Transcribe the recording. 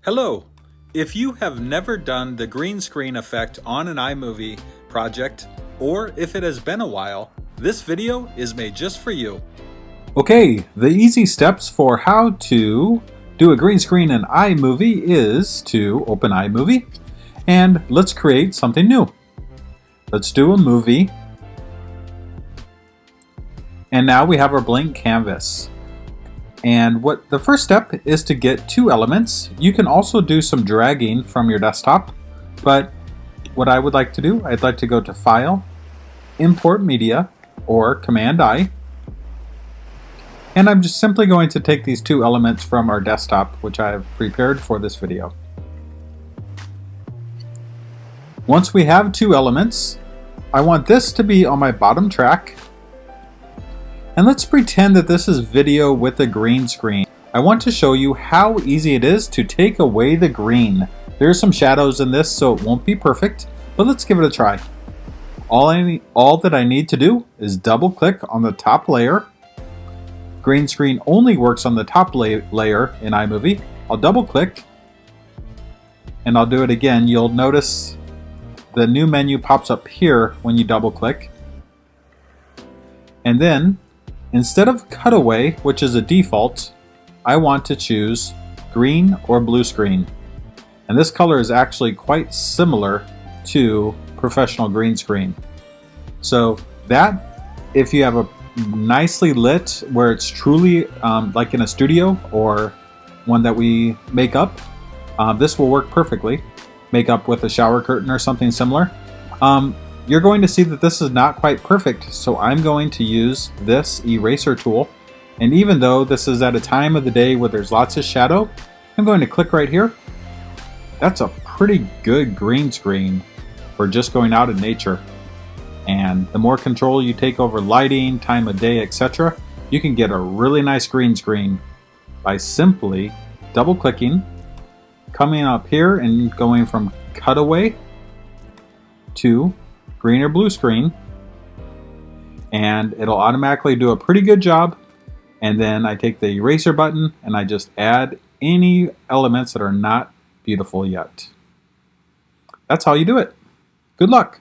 Hello! If you have never done the green screen effect on an iMovie project, or if it has been a while, this video is made just for you. Okay, the easy steps for how to do a green screen in iMovie is to open iMovie and let's create something new. Let's do a movie. And now we have our blank canvas. And the first step is to get two elements. You can also do some dragging from your desktop, but what I would like to do, I'd like to go to File, Import Media, or Command-I, and I'm just simply going to take these two elements from our desktop, which I have prepared for this video. Once we have two elements, I want this to be on my bottom track. And let's pretend that this is video with a green screen. I want to show you how easy it is to take away the green. There are some shadows in this, so it won't be perfect, but let's give it a try. All that I need to do is double click on the top layer. Green screen only works on the top layer in iMovie. I'll double click and I'll do it again. You'll notice the new menu pops up here when you double click. And then instead of cutaway, which is a default, I want to choose green or blue screen. And this color is actually quite similar to professional green screen. So that, if you have a nicely lit where it's truly like in a studio or one that we make up, this will work perfectly. Make up with a shower curtain or something similar. You're going to see that this is not quite perfect, so I'm going to use this eraser tool. And even though this is at a time of the day where there's lots of shadow, I'm going to click right here. That's a pretty good green screen for just going out in nature. And the more control you take over lighting, time of day, etc., you can get a really nice green screen by simply double clicking, coming up here and going from cutaway to green or blue screen, and it'll automatically do a pretty good job. And then I take the eraser button and I just add any elements that are not beautiful yet. That's how you do it. Good luck.